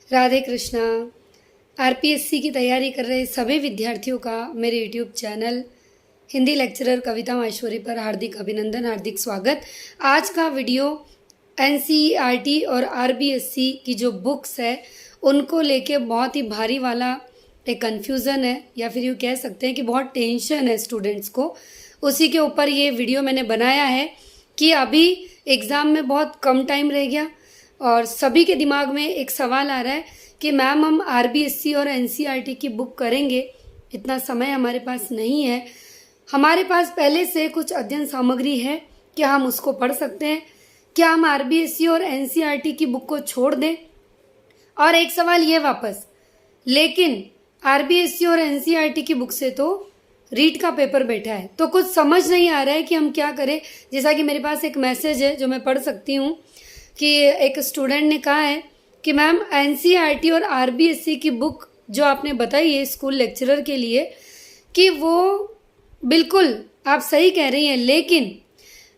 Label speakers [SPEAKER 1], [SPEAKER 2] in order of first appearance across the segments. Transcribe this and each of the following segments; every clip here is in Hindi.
[SPEAKER 1] राधे कृष्णा। आरपीएससी की तैयारी कर रहे सभी विद्यार्थियों का मेरे यूट्यूब चैनल हिंदी लेक्चरर कविता माहेश्वरी पर हार्दिक अभिनंदन, हार्दिक स्वागत। आज का वीडियो एनसीईआरटी और आरबीएससी की जो बुक्स है उनको लेके बहुत ही भारी वाला एक कन्फ्यूज़न है, या फिर यूँ कह सकते हैं कि बहुत टेंशन है स्टूडेंट्स को। उसी के ऊपर ये वीडियो मैंने बनाया है कि अभी एग्ज़ाम में बहुत कम टाइम रह गया और सभी के दिमाग में एक सवाल आ रहा है कि मैम हम आरबीएससी और एनसीईआरटी की बुक करेंगे, इतना समय हमारे पास नहीं है। हमारे पास पहले से कुछ अध्ययन सामग्री है, क्या हम उसको पढ़ सकते हैं? क्या हम आरबीएससी और एनसीईआरटी की बुक को छोड़ दें? और एक सवाल ये वापस, लेकिन आरबीएससी और एनसीईआरटी की बुक से तो रीट का पेपर बैठा है, तो कुछ समझ नहीं आ रहा है कि हम क्या करें। जैसा कि मेरे पास एक मैसेज है जो मैं पढ़ सकती हूँ कि एक स्टूडेंट ने कहा है कि मैम एनसीईआरटी और आरबीएससी की बुक जो आपने बताई है स्कूल लेक्चरर के लिए, कि वो बिल्कुल आप सही कह रही हैं, लेकिन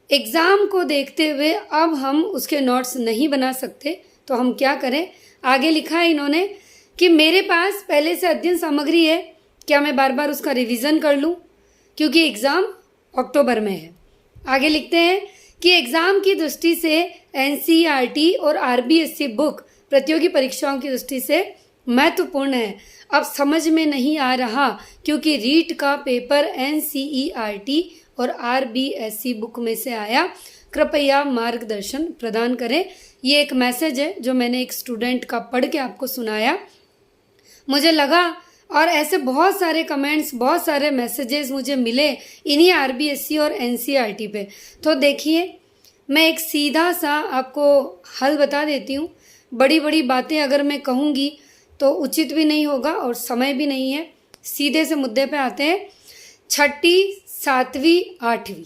[SPEAKER 1] एग्ज़ाम को देखते हुए अब हम उसके नोट्स नहीं बना सकते, तो हम क्या करें। आगे लिखा है इन्होंने कि मेरे पास पहले से अध्ययन सामग्री है, क्या मैं बार बार उसका रिवीजन कर लूँ, क्योंकि एग्ज़ाम अक्टूबर में है। आगे लिखते हैं कि एग्ज़ाम की दृष्टि से एनसीईआरटी और आरबीएससी बुक प्रतियोगी परीक्षाओं की दृष्टि से महत्वपूर्ण है। अब समझ में नहीं आ रहा क्योंकि रीट का पेपर एनसीईआरटी और आरबीएससी बुक में से आया, कृपया मार्गदर्शन प्रदान करें। ये एक मैसेज है जो मैंने एक स्टूडेंट का पढ़ के आपको सुनाया। मुझे लगा, और ऐसे बहुत सारे कमेंट्स, बहुत सारे मैसेजेस मुझे मिले इन्हीं आरबीएससी और एनसीईआरटी पे। तो देखिए, मैं एक सीधा सा आपको हल बता देती हूँ। बड़ी बड़ी बातें अगर मैं कहूँगी तो उचित भी नहीं होगा और समय भी नहीं है। सीधे से मुद्दे पे आते हैं। छठी, सातवीं, आठवीं,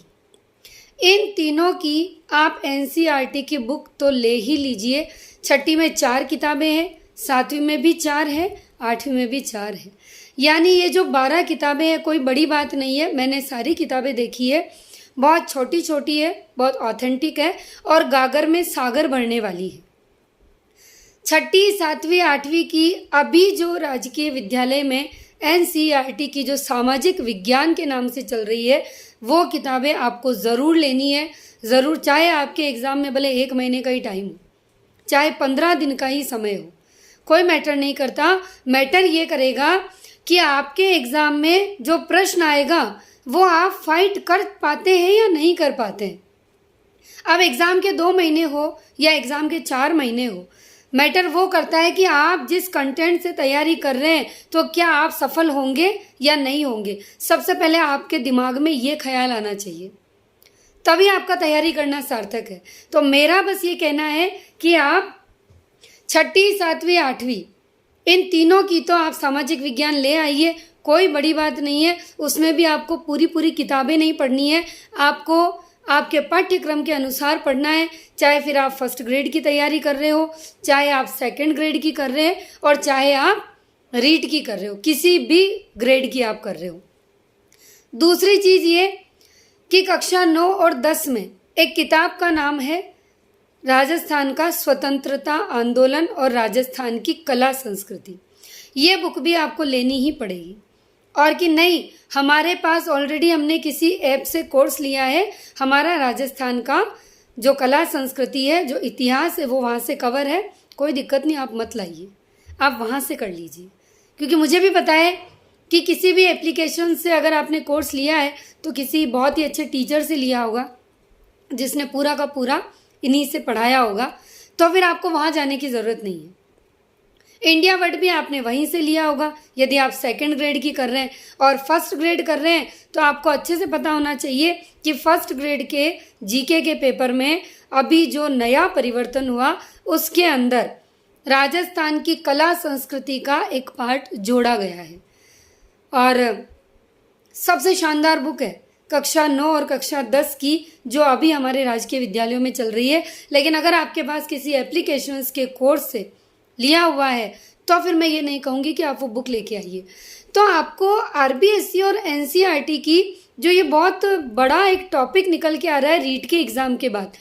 [SPEAKER 1] इन तीनों की आप एनसीईआरटी की बुक तो ले ही लीजिए। छठी में 4 किताबें हैं, सातवीं में भी 4 है, आठवीं में भी 4 है, यानी ये जो 12 किताबें हैं कोई बड़ी बात नहीं है। मैंने सारी किताबें देखी है, बहुत छोटी छोटी है, बहुत ऑथेंटिक है और गागर में सागर भरने वाली है। छठी, सातवीं, आठवीं की अभी जो राजकीय विद्यालय में एनसीईआरटी की जो सामाजिक विज्ञान के नाम से चल रही है वो किताबें आपको ज़रूर लेनी है, ज़रूर। चाहे आपके एग्ज़ाम में भले 1 महीने का ही टाइम हो, चाहे 15 दिन का ही समय हो, कोई मैटर नहीं करता। मैटर ये करेगा कि आपके एग्ज़ाम में जो प्रश्न आएगा वो आप फाइट कर पाते हैं या नहीं कर पाते हैं। अब एग्ज़ाम के 2 महीने हो या एग्ज़ाम के 4 महीने हो, मैटर वो करता है कि आप जिस कंटेंट से तैयारी कर रहे हैं तो क्या आप सफल होंगे या नहीं होंगे। सबसे पहले आपके दिमाग में ये ख्याल आना चाहिए, तभी आपका तैयारी करना सार्थक है। तो मेरा बस ये कहना है कि आप छठी, सातवीं, आठवीं, इन तीनों की तो आप सामाजिक विज्ञान ले आइए, कोई बड़ी बात नहीं है। उसमें भी आपको पूरी किताबें नहीं पढ़नी है, आपको आपके पाठ्यक्रम के अनुसार पढ़ना है। चाहे फिर आप फर्स्ट ग्रेड की तैयारी कर रहे हो, चाहे आप सेकंड ग्रेड की कर रहे हैं और चाहे आप रीट की कर रहे हो, किसी भी ग्रेड की आप कर रहे हो। दूसरी चीज़ ये कि कक्षा 9 और 10 में एक किताब का नाम है राजस्थान का स्वतंत्रता आंदोलन और राजस्थान की कला संस्कृति। ये बुक भी आपको लेनी ही पड़ेगी। और कि नहीं, हमारे पास ऑलरेडी हमने किसी ऐप से कोर्स लिया है, हमारा राजस्थान का जो कला संस्कृति है, जो इतिहास है, वो वहाँ से कवर है, कोई दिक्कत नहीं, आप मत लाइए, आप वहाँ से कर लीजिए। क्योंकि मुझे भी पता है कि किसी भी एप्लीकेशन से अगर आपने कोर्स लिया है तो किसी बहुत ही अच्छे टीचर से लिया होगा जिसने पूरा का पूरा इन्हीं से पढ़ाया होगा, तो फिर आपको वहाँ जाने की ज़रूरत नहीं है। इंडिया वर्ड भी आपने वहीं से लिया होगा यदि आप सेकंड ग्रेड की कर रहे हैं, और फर्स्ट ग्रेड कर रहे हैं तो आपको अच्छे से पता होना चाहिए कि फर्स्ट ग्रेड के जीके के पेपर में अभी जो नया परिवर्तन हुआ उसके अंदर राजस्थान की कला संस्कृति का एक पार्ट जोड़ा गया है और सबसे शानदार बुक है कक्षा 9 और कक्षा 10 की, जो अभी हमारे राजकीय विद्यालयों में चल रही है। लेकिन अगर आपके पास किसी एप्लीकेशंस के कोर्स से लिया हुआ है तो फिर मैं ये नहीं कहूँगी कि आप वो बुक लेके आइए। तो आपको आरबीएससी और एनसीईआरटी की जो ये बहुत बड़ा एक टॉपिक निकल के आ रहा है रीट के एग्ज़ाम के बाद,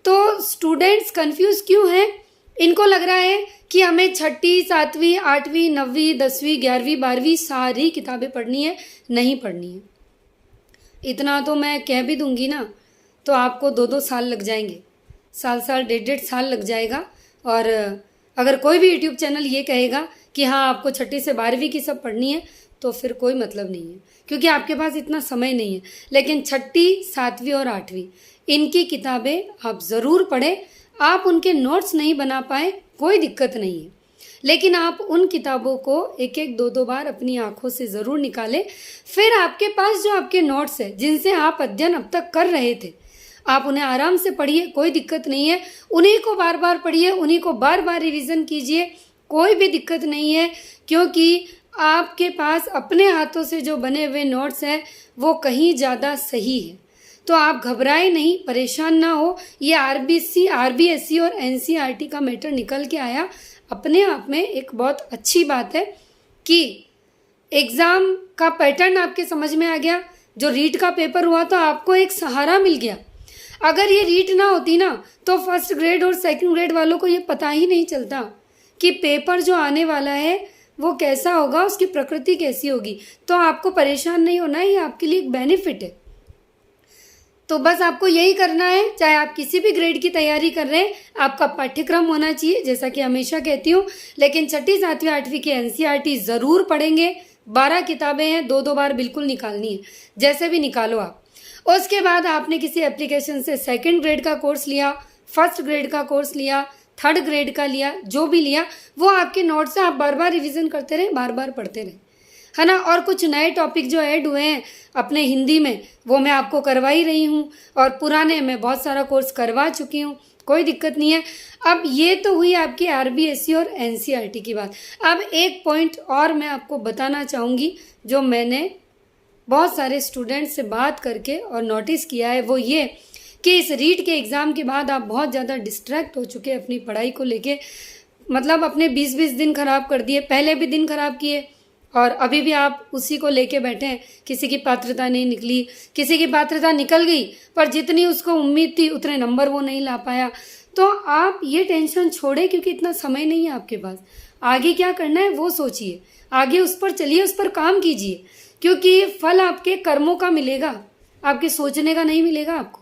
[SPEAKER 1] तो स्टूडेंट्स कंफ्यूज क्यों हैं इनको लग रहा है कि हमें छठी, सातवीं, आठवीं, नवीं, 10वीं, 11वीं, 12वीं सारी किताबें पढ़नी है। नहीं पढ़नी है। इतना तो मैं कह भी दूंगी ना तो आपको 2-2 साल लग जाएंगे, साल 1.5 साल लग जाएगा। और अगर कोई भी यूट्यूब चैनल ये कहेगा कि हाँ आपको छठी से 12वीं की सब पढ़नी है तो फिर कोई मतलब नहीं है, क्योंकि आपके पास इतना समय नहीं है। लेकिन छठी, सातवीं और आठवीं इनकी किताबें आप ज़रूर पढ़ें। आप उनके नोट्स नहीं बना पाए कोई दिक्कत नहीं है, लेकिन आप उन किताबों को एक एक 2-2 बार अपनी आंखों से ज़रूर निकालें। फिर आपके पास जो आपके नोट्स है जिनसे आप अध्ययन अब तक कर रहे थे, आप उन्हें आराम से पढ़िए, कोई दिक्कत नहीं है। उन्हीं को बार बार पढ़िए, उन्हीं को बार बार रिवीजन कीजिए, कोई भी दिक्कत नहीं है। क्योंकि आपके पास अपने हाथों से जो बने हुए नोट्स हैं वो कहीं ज़्यादा सही है। तो आप घबराए नहीं, परेशान ना हो। ये आरबीसी, आरबीएससी और एनसीईआरटी का मैटर निकल के आया, अपने आप में एक बहुत अच्छी बात है कि एग्ज़ाम का पैटर्न आपके समझ में आ गया। जो रीट का पेपर हुआ तो आपको एक सहारा मिल गया। अगर ये रीट ना होती ना तो फर्स्ट ग्रेड और सेकंड ग्रेड वालों को ये पता ही नहीं चलता कि पेपर जो आने वाला है वो कैसा होगा, उसकी प्रकृति कैसी होगी। तो आपको परेशान नहीं होना है, ये आपके लिए एक बेनिफिट है। तो बस आपको यही करना है, चाहे आप किसी भी ग्रेड की तैयारी कर रहे हैं, आपका पाठ्यक्रम होना चाहिए, जैसा कि हमेशा कहती हूँ। लेकिन छठी, सातवीं, आठवीं की एनसीईआरटी ज़रूर पढ़ेंगे। 12 किताबें हैं, 2-2 बार बिल्कुल निकालनी है, जैसे भी निकालो आप। उसके बाद आपने किसी एप्लीकेशन से सेकंड ग्रेड का कोर्स लिया, फर्स्ट ग्रेड का कोर्स लिया, थर्ड ग्रेड का लिया, जो भी लिया वो आपके नोट्स से आप बार बार रिवीजन करते रहे, बार बार पढ़ते रहे, है ना। और कुछ नए टॉपिक जो ऐड हुए हैं अपने हिंदी में वो मैं आपको करवा ही रही हूँ, और पुराने मैं बहुत सारा कोर्स करवा चुकी हूँ, कोई दिक्कत नहीं है। अब ये तो हुई आपकी आरबीएससी और एनसीईआरटी की बात। अब एक पॉइंट और मैं आपको बताना चाहूँगी जो मैंने बहुत सारे स्टूडेंट्स से बात करके और नोटिस किया है, वो ये कि इस रीट के एग्ज़ाम के बाद आप बहुत ज़्यादा डिस्ट्रैक्ट हो चुके हैं अपनी पढ़ाई को लेके। मतलब अपने 20-20 दिन खराब कर दिए, पहले भी दिन खराब किए और अभी भी आप उसी को लेके बैठे हैं। किसी की पात्रता नहीं निकली, किसी की पात्रता निकल गई पर जितनी उसको उम्मीद थी उतने नंबर वो नहीं ला पाया। तो आप ये टेंशन छोड़े, क्योंकि इतना समय नहीं है आपके पास। आगे क्या करना है वो सोचिए, आगे उस पर चलिए, उस पर काम कीजिए, क्योंकि फल आपके कर्मों का मिलेगा, आपके सोचने का नहीं मिलेगा आपको।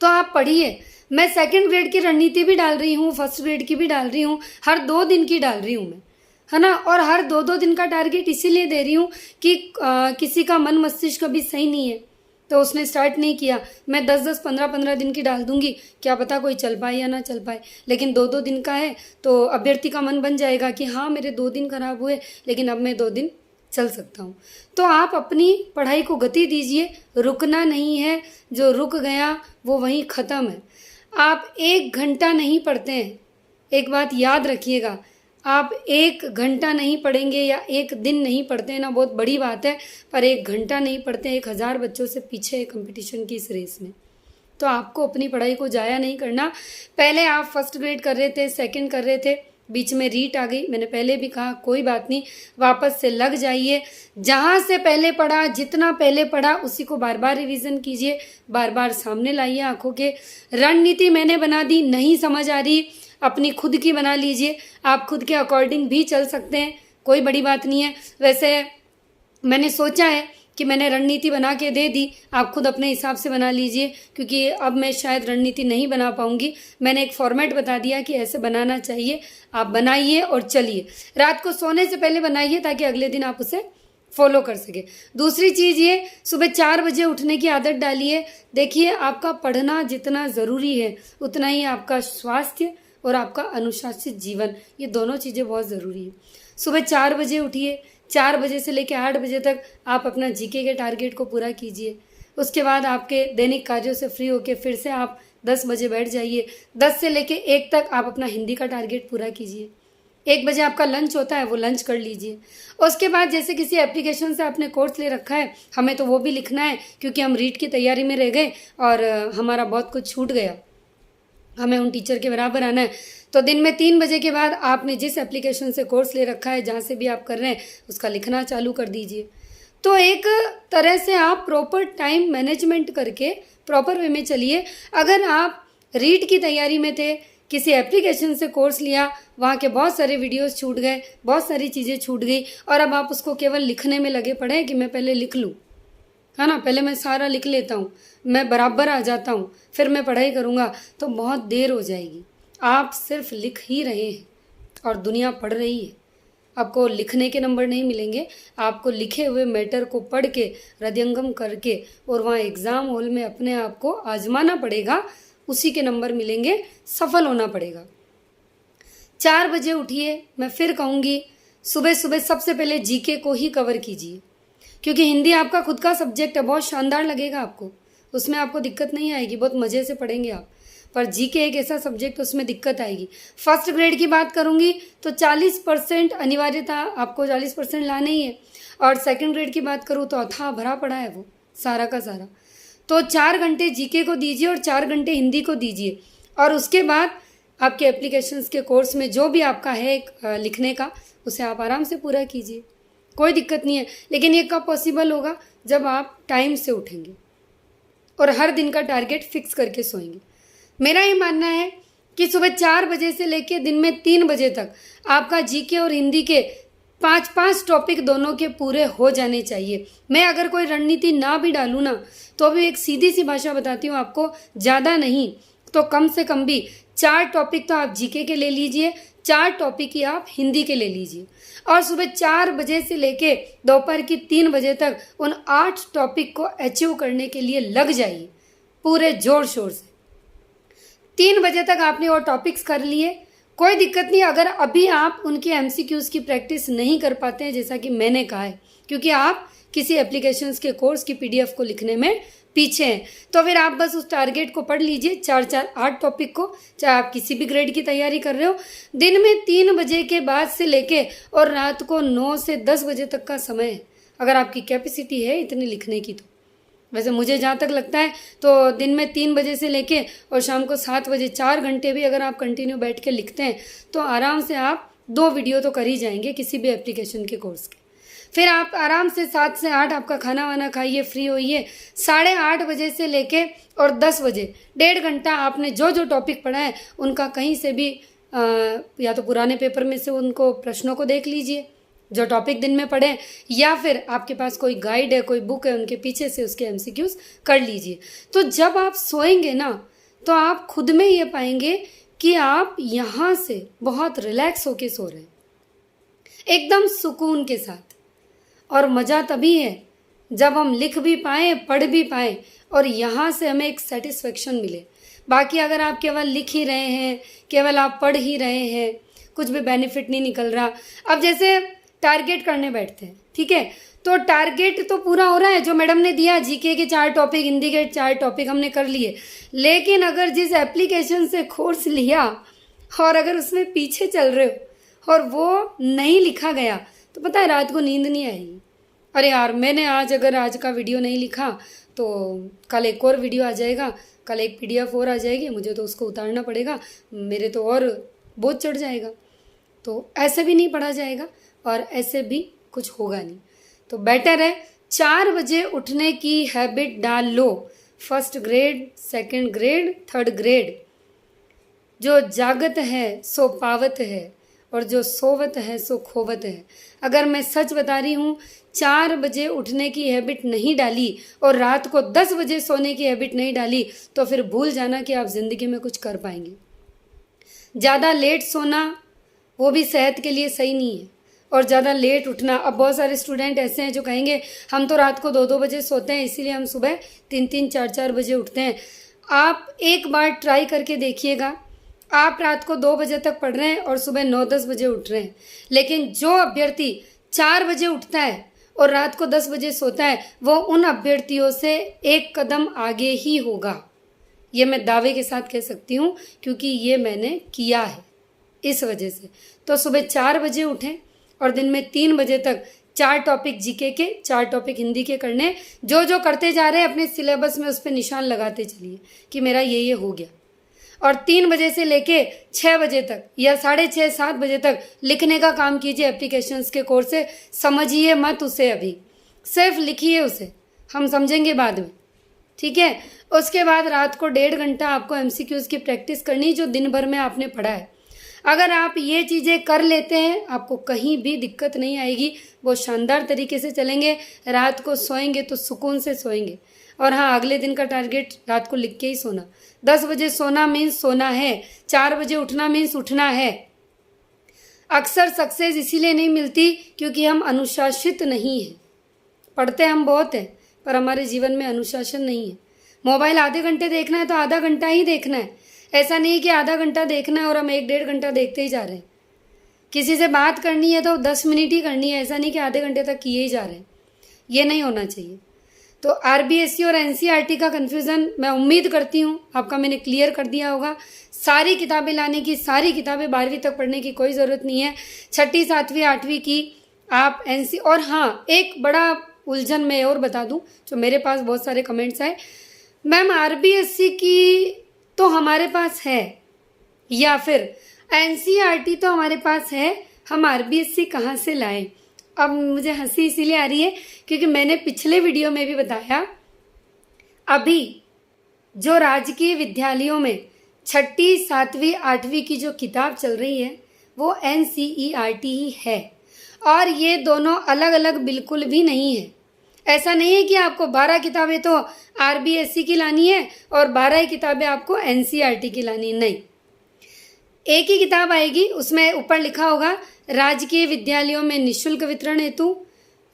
[SPEAKER 1] तो आप पढ़िए। मैं सेकंड ग्रेड की रणनीति भी डाल रही हूँ, फर्स्ट ग्रेड की भी डाल रही हूँ, हर 2 दिन की डाल रही हूँ मैं, है ना। और हर 2-2 दिन का टारगेट इसीलिए दे रही हूँ कि किसी का मन मस्तिष्क कभी सही नहीं है तो उसने स्टार्ट नहीं किया, मैं 10-10, 15-15 दिन की डाल दूंगी, क्या पता कोई चल पाए या ना चल पाए। लेकिन 2-2 दिन का है तो अभ्यर्थी का मन बन जाएगा कि हाँ मेरे 2 दिन खराब हुए लेकिन अब मैं 2 दिन चल सकता हूँ। तो आप अपनी पढ़ाई को गति दीजिए, रुकना नहीं है, जो रुक गया वो वहीं ख़त्म है। आप 1 घंटा नहीं पढ़ते हैं, एक बात याद रखिएगा, आप 1 घंटा नहीं पढ़ेंगे या 1 दिन नहीं पढ़ते हैं ना, बहुत बड़ी बात है, पर 1 घंटा नहीं पढ़ते, 1000 बच्चों से पीछे है कंपटीशन की इस रेस में। तो आपको अपनी पढ़ाई को जाया नहीं करना। पहले आप फर्स्ट ग्रेड कर रहे थे, सेकंड कर रहे थे, बीच में रीट आ गई, मैंने पहले भी कहा कोई बात नहीं, वापस से लग जाइए। जहाँ से पहले पढ़ा, जितना पहले पढ़ा उसी को बार बार रिवीजन कीजिए, बार बार सामने लाइए आंखों के। रणनीति मैंने बना दी, नहीं समझ आ रही, अपनी खुद की बना लीजिए। आप खुद के अकॉर्डिंग भी चल सकते हैं, कोई बड़ी बात नहीं है। वैसे मैंने सोचा है कि मैंने रणनीति बना के दे दी, आप खुद अपने हिसाब से बना लीजिए, क्योंकि अब मैं शायद रणनीति नहीं बना पाऊंगी। मैंने एक फॉर्मेट बता दिया कि ऐसे बनाना चाहिए, आप बनाइए और चलिए। रात को सोने से पहले बनाइए ताकि अगले दिन आप उसे फॉलो कर सके। दूसरी चीज़ ये, सुबह 4 बजे उठने की आदत डालिए। देखिए आपका पढ़ना जितना ज़रूरी है उतना ही आपका स्वास्थ्य और आपका अनुशासित जीवन, ये दोनों चीज़ें बहुत ज़रूरी है। सुबह 4 बजे उठिए, 4 बजे से लेकर 8 बजे तक आप अपना जीके के टारगेट को पूरा कीजिए। उसके बाद आपके दैनिक कार्यों से फ्री होकर फिर से आप 10 बजे बैठ जाइए। 10 से लेकर 1 तक आप अपना हिंदी का टारगेट पूरा कीजिए। 1 बजे आपका लंच होता है, वो लंच कर लीजिए। उसके बाद जैसे किसी एप्लीकेशन से आपने कोर्स ले रखा है, हमें तो वो भी लिखना है क्योंकि हम रीट की तैयारी में रह गए और हमारा बहुत कुछ छूट गया, हमें उन टीचर के बराबर आना है। तो दिन में 3 बजे के बाद आपने जिस एप्लीकेशन से कोर्स ले रखा है, जहाँ से भी आप कर रहे हैं, उसका लिखना चालू कर दीजिए। तो एक तरह से आप प्रॉपर टाइम मैनेजमेंट करके प्रॉपर वे में चलिए। अगर आप रीट की तैयारी में थे किसी एप्लीकेशन से कोर्स लिया, वहाँ के बहुत सारे वीडियोस छूट गए, बहुत सारी चीज़ें छूट गई, और अब आप उसको केवल लिखने में लगे पड़े हैं कि मैं पहले लिख लूँ, है ना, पहले मैं सारा लिख लेता हूँ, मैं बराबर आ जाता हूँ, फिर मैं पढ़ाई करूँगा, तो बहुत देर हो जाएगी। आप सिर्फ लिख ही रहे हैं और दुनिया पढ़ रही है। आपको लिखने के नंबर नहीं मिलेंगे, आपको लिखे हुए मैटर को पढ़ के, हृदयंगम करके, और वहाँ एग्ज़ाम हॉल में अपने आप को आजमाना पड़ेगा, उसी के नंबर मिलेंगे, सफल होना पड़ेगा। 4 बजे उठिए, मैं फिर कहूँगी, सुबह सुबह सबसे पहले जीके को ही कवर कीजिए, क्योंकि हिंदी आपका खुद का सब्जेक्ट है, बहुत शानदार लगेगा आपको, उसमें आपको दिक्कत नहीं आएगी, बहुत मज़े से पढ़ेंगे आप। पर जीके एक ऐसा सब्जेक्ट, उसमें दिक्कत आएगी। फर्स्ट ग्रेड की बात करूँगी तो 40% अनिवार्यता, आपको 40% लाना ही है, और सेकंड ग्रेड की बात करूँ तो अथाह भरा पड़ा है वो सारा का सारा। तो 4 घंटे जीके को दीजिए और 4 घंटे हिंदी को दीजिए, और उसके बाद आपके एप्लीकेशंस के कोर्स में जो भी आपका है लिखने का, उसे आप आराम से पूरा कीजिए, कोई दिक्कत नहीं है। लेकिन ये कब पॉसिबल होगा? जब आप टाइम से उठेंगे और हर दिन का टारगेट फिक्स करके सोएंगे। मेरा ये मानना है कि सुबह 4 बजे से लेकर दिन में 3 बजे तक आपका जीके और हिंदी के 5-5 टॉपिक दोनों के पूरे हो जाने चाहिए। मैं अगर कोई रणनीति ना भी डालूँ ना, तो भी एक सीधी सी भाषा बताती हूँ आपको, ज़्यादा नहीं तो कम से कम भी 4 टॉपिक तो आप जीके के ले लीजिए, 4 टॉपिक ही आप हिंदी के ले लीजिए, और सुबह 4 बजे से लेके दोपहर की 3 बजे तक उन 8 टॉपिक को अचीव करने के लिए लग जाइए पूरे जोर शोर से। 3 बजे तक आपने वो टॉपिक्स कर लिए, कोई दिक्कत नहीं अगर अभी आप उनके एमसीक्यूज़ की प्रैक्टिस नहीं कर पाते हैं, जैसा कि मैंने कहा है, क्योंकि आप किसी एप्लीकेशंस के कोर्स की पीडीएफ को लिखने में पीछे हैं, तो फिर आप बस उस टारगेट को पढ़ लीजिए, 4-4 8 टॉपिक को, चाहे आप किसी भी ग्रेड की तैयारी कर रहे हो। दिन में 3 बजे के बाद से लेके और रात को 9 से 10 बजे तक का समय है, अगर आपकी कैपेसिटी है इतनी लिखने की। तो वैसे मुझे जहाँ तक लगता है तो दिन में 3 बजे से लेके और शाम को 7 बजे 4 घंटे भी अगर आप कंटिन्यू बैठ के लिखते हैं तो आराम से आप 2 वीडियो तो कर ही जाएंगे किसी भी एप्लीकेशन के कोर्स के। फिर आप आराम से 7 से 8 आपका खाना वाना खाइए, फ्री होइए, 8:30 बजे से लेके और 10 बजे 1.5 घंटा आपने जो जो टॉपिक पढ़ा है उनका कहीं से भी या तो पुराने पेपर में से उनको प्रश्नों को देख लीजिए जो टॉपिक दिन में पढ़े, या फिर आपके पास कोई गाइड है, कोई बुक है, उनके पीछे से उसके एमसीक्यूज कर लीजिए। तो जब आप सोएंगे ना तो आप खुद में ये पाएंगे कि आप यहाँ से बहुत रिलैक्स होके सो रहे हैं, एकदम सुकून के साथ। और मज़ा तभी है जब हम लिख भी पाएँ, पढ़ भी पाएँ और यहाँ से हमें एक सेटिस्फेक्शन मिले। बाकी अगर आप केवल लिख ही रहे हैं, केवल आप पढ़ ही रहे हैं, कुछ भी बेनिफिट नहीं निकल रहा। अब जैसे टारगेट करने बैठते हैं, ठीक है, तो टारगेट तो पूरा हो रहा है, जो मैडम ने दिया जीके के 4 टॉपिक, हिंदी के 4 टॉपिक हमने कर लिए। लेकिन अगर जिस एप्लीकेशन से कोर्स लिया और अगर उसमें पीछे चल रहे हो और वो नहीं लिखा गया तो पता है रात को नींद नहीं आएगी। अरे यार मैंने आज का वीडियो नहीं लिखा तो कल एक और वीडियो आ जाएगा, कल एक पीडीएफ और आ जाएगी, मुझे तो उसको उतारना पड़ेगा, मेरे तो और बोझ चढ़ जाएगा। तो ऐसे भी नहीं पढ़ा जाएगा और ऐसे भी कुछ होगा नहीं। तो बेटर है 4 बजे उठने की हैबिट डाल लो। First grade, second grade, third grade, जो जागत है सो पावत है और जो सोवत है सो खोवत है। अगर मैं सच बता रही हूँ, 4 बजे उठने की हैबिट नहीं डाली और रात को 10 बजे सोने की हैबिट नहीं डाली तो फिर भूल जाना कि आप ज़िंदगी में कुछ कर पाएंगे। ज़्यादा लेट सोना वो भी सेहत के लिए सही नहीं है, और ज़्यादा लेट उठना, अब बहुत सारे स्टूडेंट ऐसे हैं जो कहेंगे हम तो रात को 2-2 बजे सोते हैं इसीलिए हम सुबह 3-3, 4-4 बजे उठते हैं। आप एक बार ट्राई करके देखिएगा, आप रात को 2 बजे तक पढ़ रहे हैं और सुबह 9-10 बजे उठ रहे हैं, लेकिन जो अभ्यर्थी 4 बजे उठता है और रात को 10 बजे सोता है वो उन अभ्यर्थियों से एक कदम आगे ही होगा। ये मैं दावे के साथ कह सकती हूँ क्योंकि ये मैंने किया है। इस वजह से तो सुबह 4 बजे उठें और दिन में 3 बजे तक 4 टॉपिक जीके के, 4 टॉपिक हिंदी के करने। जो जो करते जा रहे हैं अपने सिलेबस में उस पर निशान लगाते चलिए कि मेरा ये हो गया। और 3 बजे से लेके 6 बजे तक या 6:30, 7 बजे तक लिखने का काम कीजिए एप्लीकेशंस के कोर्स से। समझिए मत उसे, अभी सिर्फ लिखिए उसे, हम समझेंगे बाद में। ठीक है। उसके बाद रात को 1.5 घंटा आपको एमसीक्यूज़ की प्रैक्टिस करनी जो दिन भर में आपने पढ़ा है। अगर आप ये चीज़ें कर लेते हैं आपको कहीं भी दिक्कत नहीं आएगी, बहुत शानदार तरीके से चलेंगे। रात को सोएंगे तो सुकून से सोएंगे। और हाँ, अगले दिन का टारगेट रात को लिख के ही सोना। 10 बजे सोना मीन्स सोना है, 4 बजे उठना मीन्स उठना है। अक्सर सक्सेस इसीलिए नहीं मिलती क्योंकि हम अनुशासित नहीं हैं। पढ़ते हम बहुत हैं पर हमारे जीवन में अनुशासन नहीं है। मोबाइल आधे घंटे देखना है तो आधा घंटा ही देखना है। ऐसा नहीं कि आधा घंटा देखना है और हम 1-1.5 घंटा देखते ही जा रहे हैं। किसी से बात करनी है तो 10 मिनट ही करनी है, ऐसा नहीं कि आधे घंटे तक किए ही जा रहे हैं। ये नहीं होना चाहिए। तो आरबीएससी और एनसीईआरटी का कन्फ्यूज़न मैं उम्मीद करती हूँ आपका मैंने क्लियर कर दिया होगा। सारी किताबें लाने की, सारी किताबें 12वीं तक पढ़ने की कोई ज़रूरत नहीं है। 6ठी 7वीं 8वीं की आप एनसी। और हाँ, एक बड़ा उलझन मैं और बता दूं जो मेरे पास बहुत सारे कमेंट्स आए, मैम आरबीएससी की तो हमारे पास है या फिर एनसीईआरटी तो हमारे पास है, हम आरबीएससी कहाँ से लाएं। अब मुझे हंसी इसीलिए आ रही है क्योंकि मैंने पिछले वीडियो में भी बताया अभी जो राजकीय विद्यालयों में 6ठी 7वीं 8वीं की जो किताब चल रही है वो एनसीईआरटी ही है। और ये दोनों अलग अलग बिल्कुल भी नहीं है। ऐसा नहीं है कि आपको 12 किताबें तो आरबीएससी की लानी है और 12 किताबें आपको एनसीईआरटी की लानी है, नहीं। एक ही किताब आएगी, उसमें ऊपर लिखा होगा राजकीय विद्यालयों में निःशुल्क वितरण हेतु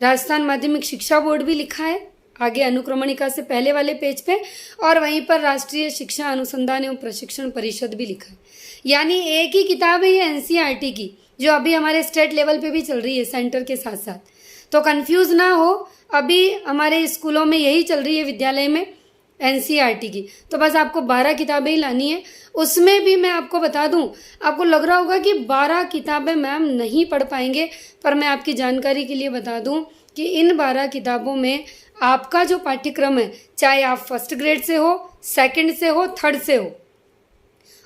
[SPEAKER 1] राजस्थान माध्यमिक शिक्षा बोर्ड भी लिखा है आगे अनुक्रमणिका से पहले वाले पेज पे, और वहीं पर राष्ट्रीय शिक्षा अनुसंधान एवं प्रशिक्षण परिषद भी लिखा है। यानी एक ही किताब है ये एनसीईआरटी की जो अभी हमारे स्टेट लेवल पे भी चल रही है सेंटर के साथ साथ। तो कंफ्यूज ना हो, अभी हमारे स्कूलों में यही चल रही है विद्यालय में एनसीईआरटी की। तो बस आपको 12 किताबें ही लानी है। उसमें भी मैं आपको बता दूं, आपको लग रहा होगा कि 12 किताबें मैम नहीं पढ़ पाएंगे, पर मैं आपकी जानकारी के लिए बता दूं कि इन 12 किताबों में आपका जो पाठ्यक्रम है, चाहे आप फर्स्ट ग्रेड से हो, सेकंड से हो, थर्ड से हो,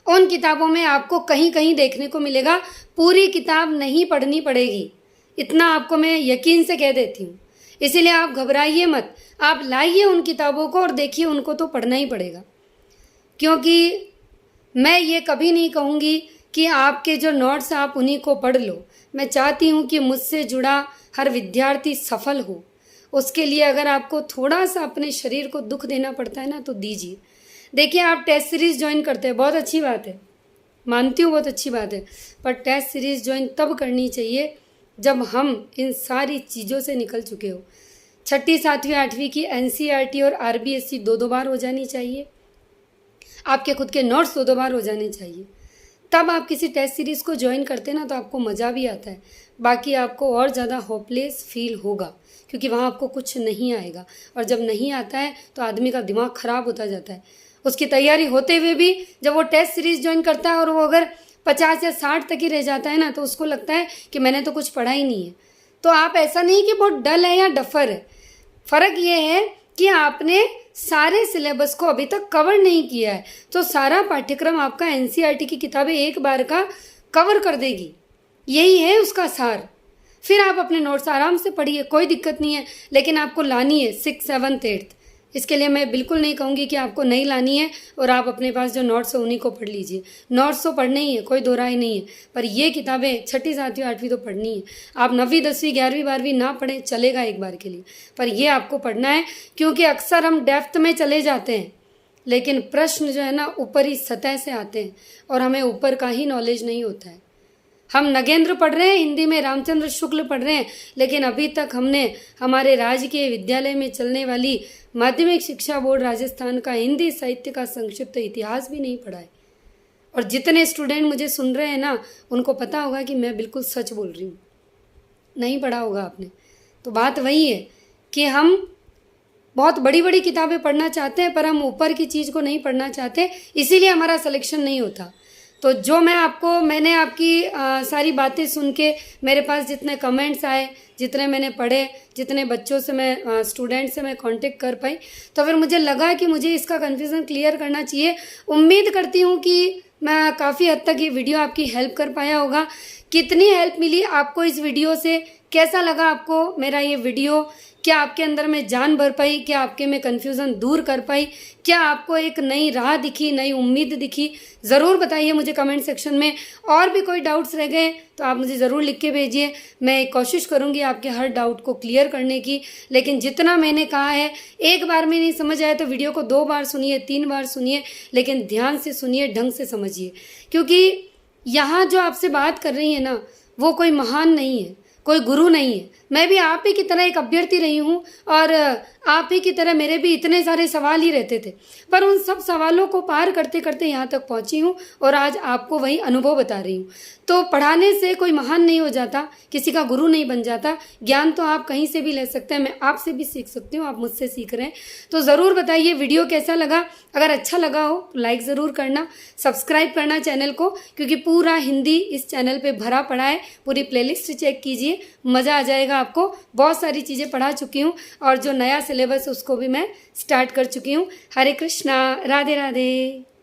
[SPEAKER 1] उन किताबों में आपको कहीं कहीं देखने को मिलेगा। पूरी किताब नहीं पढ़नी पड़ेगी, इतना आपको मैं यकीन से कह देती हूँ। इसीलिए आप घबराइए मत, आप लाइए उन किताबों को और देखिए, उनको तो पढ़ना ही पड़ेगा। क्योंकि मैं ये कभी नहीं कहूँगी कि आपके जो नोट्स आप उन्हीं को पढ़ लो। मैं चाहती हूँ कि मुझसे जुड़ा हर विद्यार्थी सफल हो। उसके लिए अगर आपको थोड़ा सा अपने शरीर को दुख देना पड़ता है ना तो दीजिए। देखिए, आप टेस्ट सीरीज़ ज्वाइन करते हैं, बहुत अच्छी बात है, मानती हूँ बहुत अच्छी बात है, पर टेस्ट सीरीज़ ज्वाइन तब करनी चाहिए जब हम इन सारी चीज़ों से निकल चुके हो। 6ठी 7वीं 8वीं की एनसीईआरटी और आरबीएससी 2-2 बार हो जानी चाहिए। आपके खुद के नोट्स 2-2 बार हो जाने चाहिए। तब आप किसी टेस्ट सीरीज़ को ज्वाइन करते ना तो आपको मज़ा भी आता है। बाकी आपको और ज़्यादा होपलेस फील होगा क्योंकि वहाँ आपको कुछ नहीं आएगा, और जब नहीं आता है तो आदमी का दिमाग ख़राब होता जाता है। उसकी तैयारी होते हुए भी जब वो टेस्ट सीरीज़ ज्वाइन करता है और वो अगर 50 या 60 तक ही रह जाता है ना तो उसको लगता है कि मैंने तो कुछ पढ़ा ही नहीं है। तो आप ऐसा नहीं कि बहुत डल है या डफर है, फ़र्क ये है कि आपने सारे सिलेबस को अभी तक कवर नहीं किया है। तो सारा पाठ्यक्रम आपका एनसीईआरटी की किताबें एक बार का कवर कर देगी, यही है उसका सार। फिर आप अपने नोट्स आराम से पढ़िए, कोई दिक्कत नहीं है, लेकिन आपको लानी है 6, 7, 8। इसके लिए मैं बिल्कुल नहीं कहूँगी कि आपको नहीं लानी है और आप अपने पास जो नोट्स है उन्हीं को पढ़ लीजिए। नोट्स तो पढ़ने ही है, कोई दो राय नहीं है, पर ये किताबें 6ठी 7वीं 8वीं तो पढ़नी है। आप 9वीं 10वीं 11वीं 12वीं ना पढ़ें चलेगा एक बार के लिए, पर ये आपको पढ़ना है क्योंकि अक्सर हम डेप्थ में चले जाते हैं लेकिन प्रश्न जो है ना ऊपरी सतह से आते हैं और हमें ऊपर का ही नॉलेज नहीं होता है। हम नगेंद्र पढ़ रहे हैं, हिंदी में रामचंद्र शुक्ल पढ़ रहे हैं, लेकिन अभी तक हमने हमारे राजकीय विद्यालय में चलने वाली माध्यमिक शिक्षा बोर्ड राजस्थान का हिंदी साहित्य का संक्षिप्त इतिहास भी नहीं पढ़ा है। और जितने स्टूडेंट मुझे सुन रहे हैं ना उनको पता होगा कि मैं बिल्कुल सच बोल रही हूँ, नहीं पढ़ा होगा आपने। तो बात वही है कि हम बहुत बड़ी बड़ी किताबें पढ़ना चाहते हैं पर हम ऊपर की चीज़ को नहीं पढ़ना चाहते, इसीलिए हमारा सिलेक्शन नहीं होता। तो जो मैंने आपकी सारी बातें सुन के, मेरे पास जितने कमेंट्स आए, जितने मैंने पढ़े, जितने बच्चों से मैं स्टूडेंट से मैं कांटेक्ट कर पाई, तो फिर मुझे लगा कि मुझे इसका कन्फ्यूज़न क्लियर करना चाहिए। उम्मीद करती हूँ कि मैं काफ़ी हद तक ये वीडियो आपकी हेल्प कर पाया होगा। कितनी हेल्प मिली आपको इस वीडियो से, कैसा लगा आपको मेरा ये वीडियो? क्या आपके अंदर में जान भर पाई? क्या आपके में कन्फ्यूज़न दूर कर पाई? क्या आपको एक नई राह दिखी, नई उम्मीद दिखी? ज़रूर बताइए मुझे कमेंट सेक्शन में। और भी कोई डाउट्स रह गए तो आप मुझे ज़रूर लिख के भेजिए। मैं कोशिश करूँगी आपके हर डाउट को क्लियर करने की। लेकिन जितना मैंने कहा है, एक बार में नहीं समझ आया तो वीडियो को 2 बार सुनिए, 3 बार सुनिए, लेकिन ध्यान से सुनिए, ढंग से समझिए। क्योंकि यहाँ जो आपसे बात कर रही है ना, वो कोई महान नहीं है, कोई गुरु नहीं है। मैं भी आप ही की तरह एक अभ्यर्थी रही हूँ और आप ही की तरह मेरे भी इतने सारे सवाल ही रहते थे, पर उन सब सवालों को पार करते करते यहाँ तक पहुँची हूँ और आज आपको वही अनुभव बता रही हूँ। तो पढ़ाने से कोई महान नहीं हो जाता, किसी का गुरु नहीं बन जाता। ज्ञान तो आप कहीं से भी ले सकते हैं, मैं आपसे भी सीख सकती हूँ, आप मुझसे सीख रहे हैं। तो ज़रूर बताइए वीडियो कैसा लगा। अगर अच्छा लगा हो तो लाइक ज़रूर करना, सब्सक्राइब करना चैनल को, क्योंकि पूरा हिंदी इस चैनल पे भरा पड़ा है। पूरी प्लेलिस्ट चेक कीजिए, मज़ा आ जाएगा आपको। बहुत सारी चीज़ें पढ़ा चुकी हूँ और जो नया सिलेबस उसको भी मैं स्टार्ट कर चुकी हूँ। हरे कृष्णा, राधे राधे।